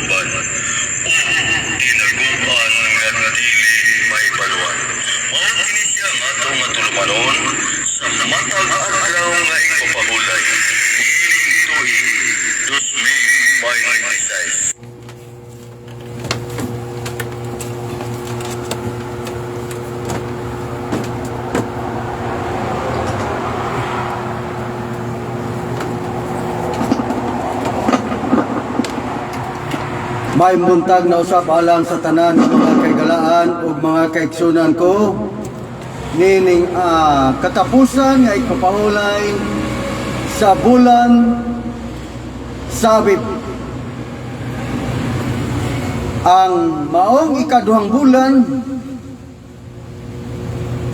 kauban. O tinaguan nga dili may baluan. Mao kini siya nga atong matulumanon sa matag adlaw nga ipapahulay. Ining tuig 2026. May buntag na usap alang sa tanan ng mga kaigalaan o mga kaigsunan ko. Nining katapusan nga ipapahulay sa bulan Sabit. Ang maong ikaduhang bulan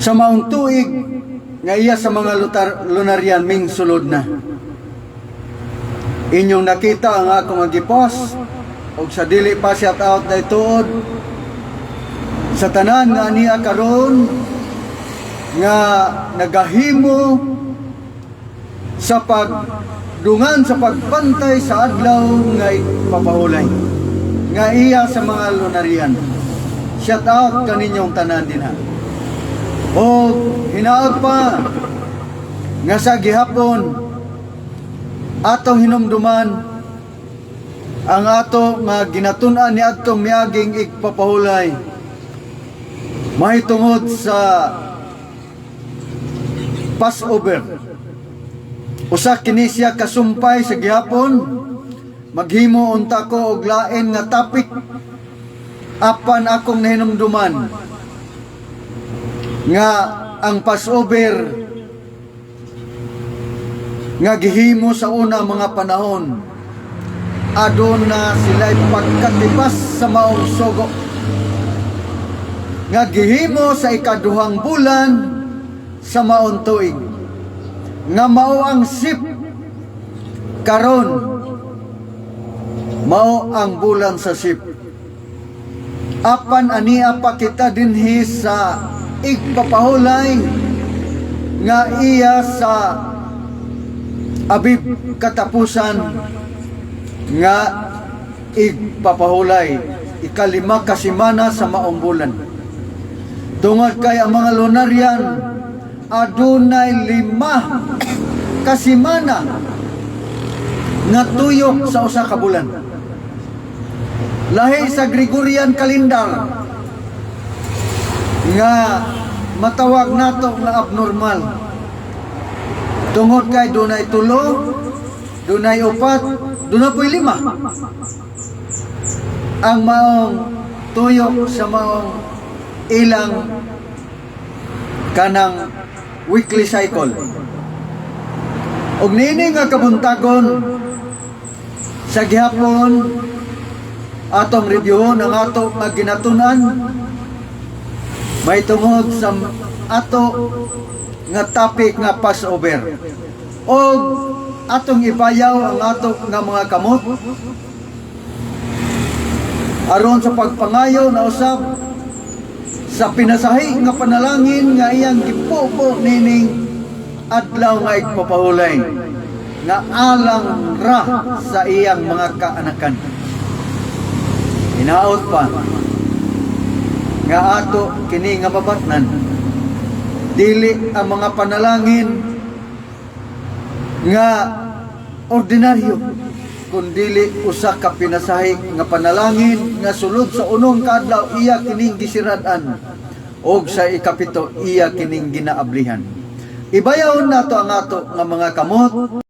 sa maong tuig nga iya sa mga lunaryan ming sulod na. Inyong nakita ang akong agi-post og sa dili pa shout out na ituod sa tanan nga niya karon nga nagahimo sa pagdungan sa pagpantay sa adlaw nga ipapahulay nga iya sa mga lunaryan. Shout out kaninyong tanan din ha. O hinaot pa nga sa gihapon atong hinumduman ang ato nga ginatun-an ni adtong miaging igpapahulay mahitungod sa Passover. Usa kini siya kasumpay sa gihapon, maghimo unta ko og lain nga topic apan akong nahinumduman nga ang Passover nga gihimo sa una mga panahon aduna sila'y pagkatibas sa maong sugo nga gihimo sa ikaduhang bulan sa maong tuig nga mao ang sip karon mao ang bulan sa sip apan ania pa kita dinhi sa igpapahulay nga iya sa Abib katapusan nga igpapahulay ikalima ka semana sa maong bulan. Tungod kay ang mga lunaryan adunay 5 ka semana nga tuyok sa usa ka bulan. Lahi sa Gregorian calendar nga matawag nato nga abnormal. Tungod kay dunay 3, dunay 4, doon po'y 5 ang maong tuyok sa maong ilang kanang weekly cycle. Og nini nga kabuntagon sa gihapon atong reviewon ang ato nga ginatunan mahitungod sa ato nga topic nga Passover. Og atong ibayaw ang ato nga mga kamot aron sa pagpangayo na usab sa pinasahi nga panalangin nga iyang gipupo nining adlaw nga igpapahulay nga alang ra sa iyang mga kaanakan. Hinaot pa nga ato kini nga mabatnan dili ang mga panalangin nga ordinaryo kundili usa ka pinasahi nga panalangin nga sulod sa unong kadlaw iya kining gisirad-an og sa ikapito iya kining ginaablihan. Ibayawon nato ang ato nga mga kamot